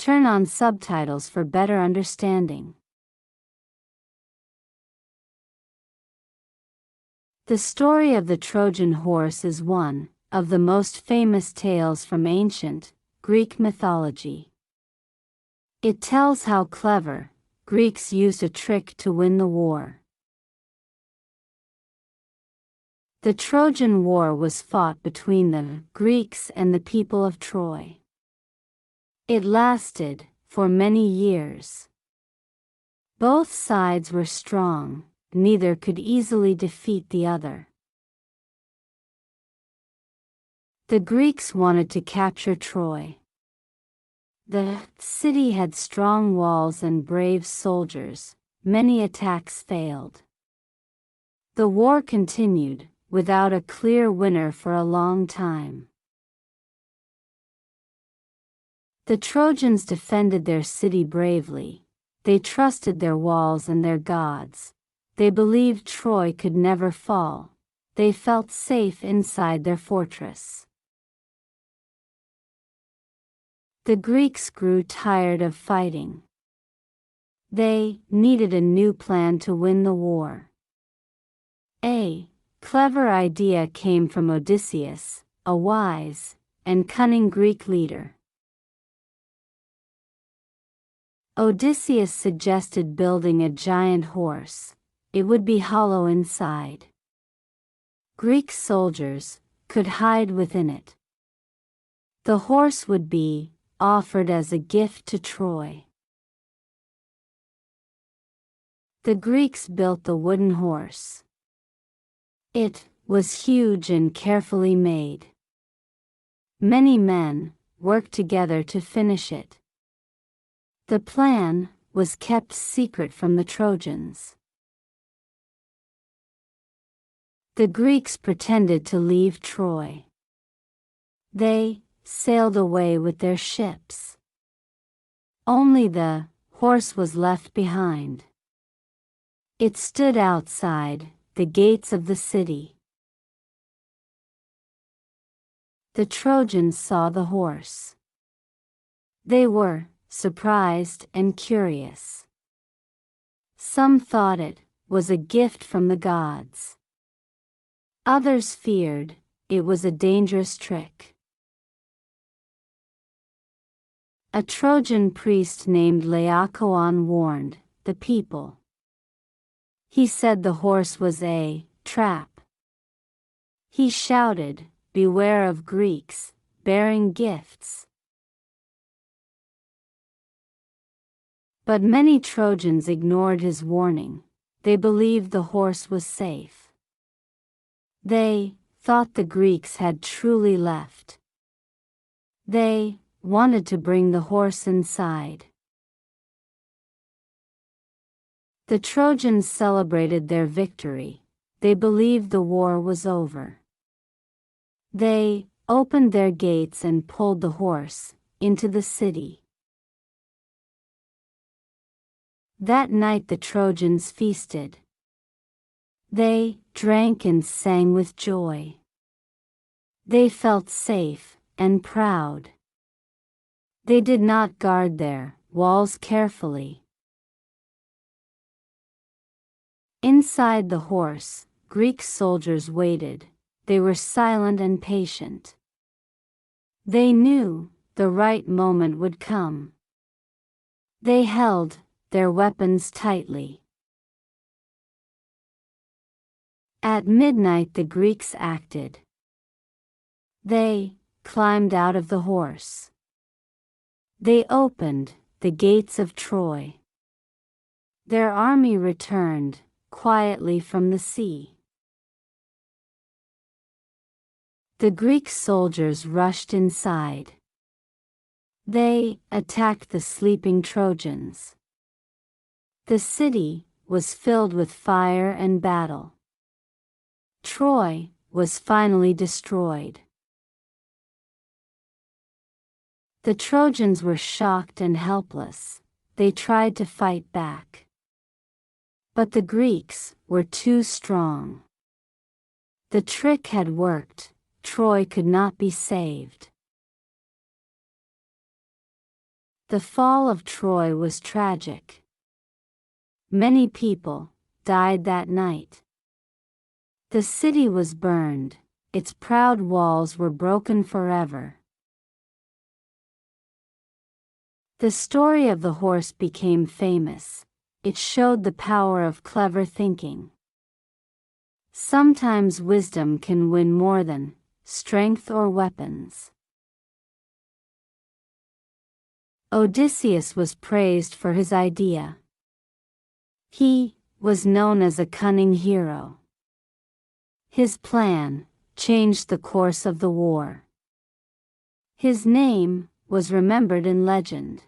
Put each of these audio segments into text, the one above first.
Turn on subtitles for better understanding. The story of the Trojan Horse is one of the most famous tales from ancient Greek mythology. It tells how clever Greeks used a trick to win the war. The Trojan War was fought between the Greeks and the people of Troy. It lasted for many years. Both sides were strong, neither could easily defeat the other. The Greeks wanted to capture Troy. The city had strong walls and brave soldiers. Many attacks failed. The war continued, without a clear winner for a long time. The Trojans defended their city bravely. They trusted their walls and their gods. They believed Troy could never fall. They felt safe inside their fortress. The Greeks grew tired of fighting. They needed a new plan to win the war. A clever idea came from Odysseus, a wise and cunning Greek leader. Odysseus suggested building a giant horse. It would be hollow inside. Greek soldiers could hide within it. The horse would be offered as a gift to Troy. The Greeks built the wooden horse. It was huge and carefully made. Many men worked together to finish it. The plan was kept secret from the Trojans. The Greeks pretended to leave Troy. They sailed away with their ships. Only the horse was left behind. It stood outside the gates of the city. The Trojans saw the horse. They were surprised and curious. Some thought it was a gift from the gods. Others feared it was a dangerous trick. A Trojan priest named Laocoon warned the people. He said the horse was a trap. He shouted, "Beware of Greeks bearing gifts." But many Trojans ignored his warning. They believed the horse was safe. They thought the Greeks had truly left. They wanted to bring the horse inside. The Trojans celebrated their victory. They believed the war was over. They opened their gates and pulled the horse into the city. That night the Trojans feasted. They drank and sang with joy. They felt safe and proud. They did not guard their walls carefully. Inside the horse, Greek soldiers waited. They were silent and patient. They knew the right moment would come. They held their weapons tightly. At midnight the Greeks acted. They climbed out of the horse. They opened the gates of Troy. Their army returned quietly from the sea. The Greek soldiers rushed inside. They attacked the sleeping Trojans. The city was filled with fire and battle. Troy was finally destroyed. The Trojans were shocked and helpless. They tried to fight back. But the Greeks were too strong. The trick had worked. Troy could not be saved. The fall of Troy was tragic. Many people died that night. The city was burned, its proud walls were broken forever. The story of the horse became famous. It showed the power of clever thinking. Sometimes wisdom can win more than strength or weapons. Odysseus was praised for his idea. He was known as a cunning hero. His plan changed the course of the war. His name was remembered in legend.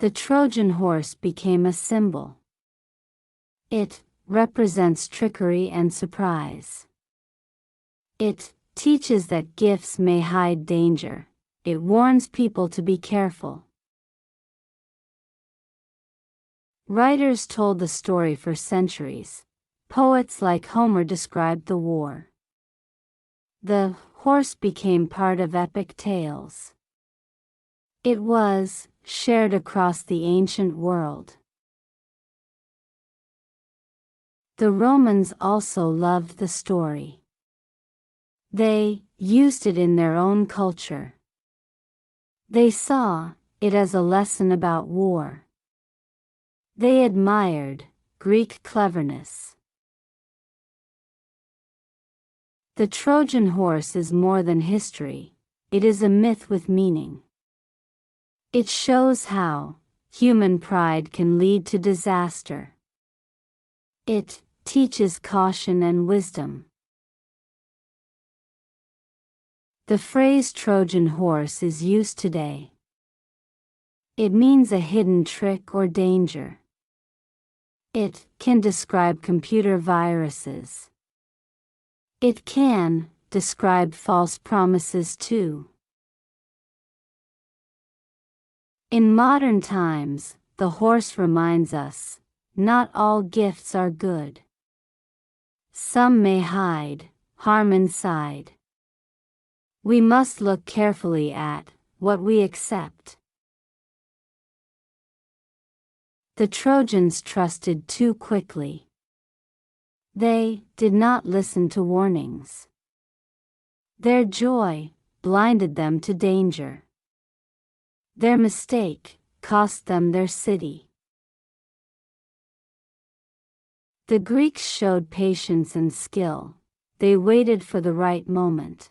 The Trojan horse became a symbol. It represents trickery and surprise. It teaches that gifts may hide danger. It warns people to be careful. Writers told the story for centuries. Poets like Homer described the war. The horse became part of epic tales. It was shared across the ancient world. The Romans also loved the story. They used it in their own culture. They saw it as a lesson about war. They admired Greek cleverness. The Trojan horse is more than history, it is a myth with meaning. It shows how human pride can lead to disaster. It teaches caution and wisdom. The phrase Trojan horse is used today. It means a hidden trick or danger. It can describe computer viruses. It can describe false promises too. In modern times, the horse reminds us, not all gifts are good. Some may hide harm inside. We must look carefully at what we accept. The Trojans trusted too quickly. They did not listen to warnings. Their joy blinded them to danger. Their mistake cost them their city. The Greeks showed patience and skill. They waited for the right moment.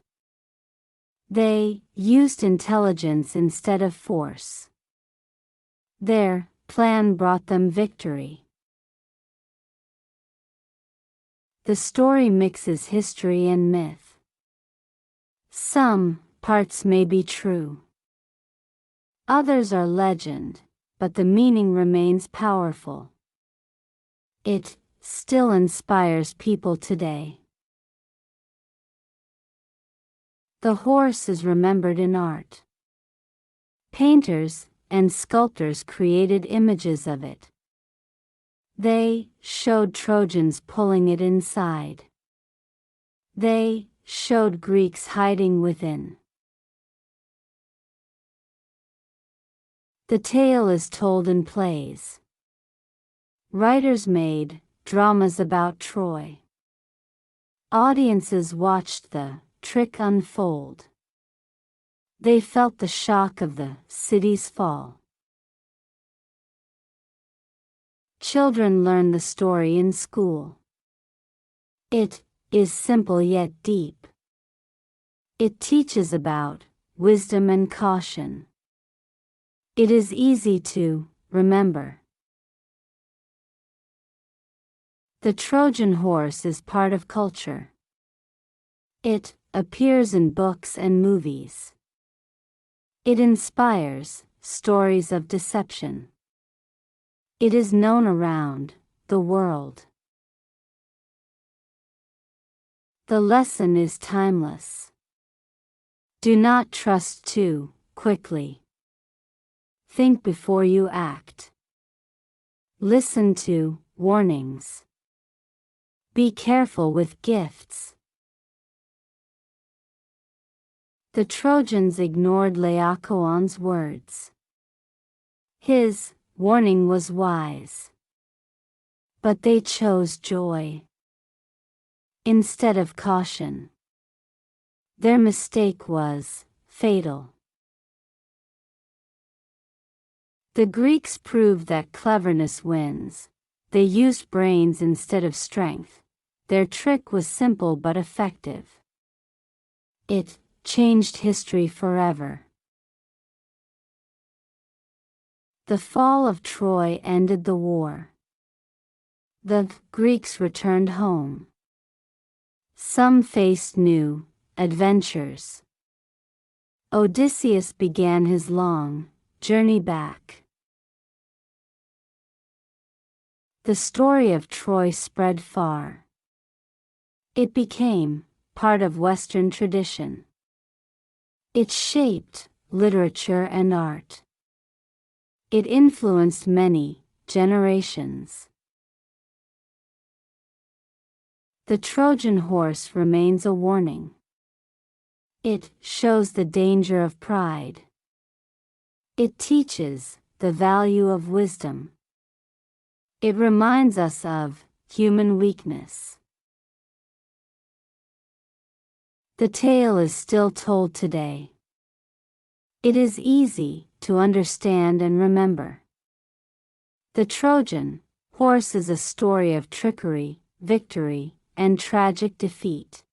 They used intelligence instead of force. Their plan brought them victory. The story mixes history and myth. Some parts may be true. Others are legend, but the meaning remains powerful. It still inspires people today. The horse is remembered in art. Painters and sculptors created images of it. They showed Trojans pulling it inside. They showed Greeks hiding within. The tale is told in plays. Writers made dramas about Troy. Audiences watched the trick unfold. They felt the shock of the city's fall. Children learn the story in school. It is simple yet deep. It teaches about wisdom and caution. It is easy to remember. The Trojan horse is part of culture. It appears in books and movies. It inspires stories of deception. It is known around the world. The lesson is timeless. Do not trust too quickly. Think before you act. Listen to warnings. Be careful with gifts. The Trojans ignored Laocoon's words. His warning was wise. But they chose joy instead of caution. Their mistake was fatal. The Greeks proved that cleverness wins. They used brains instead of strength. Their trick was simple but effective. It changed history forever. The fall of Troy ended the war. The Greeks returned home. Some faced new adventures. Odysseus began his long journey back. The story of Troy spread far. It became part of Western tradition. It shaped literature and art. It influenced many generations. The Trojan horse remains a warning. It shows the danger of pride. It teaches the value of wisdom. It reminds us of human weakness. The tale is still told today. It is easy to understand and remember. The Trojan horse is a story of trickery, victory, and tragic defeat.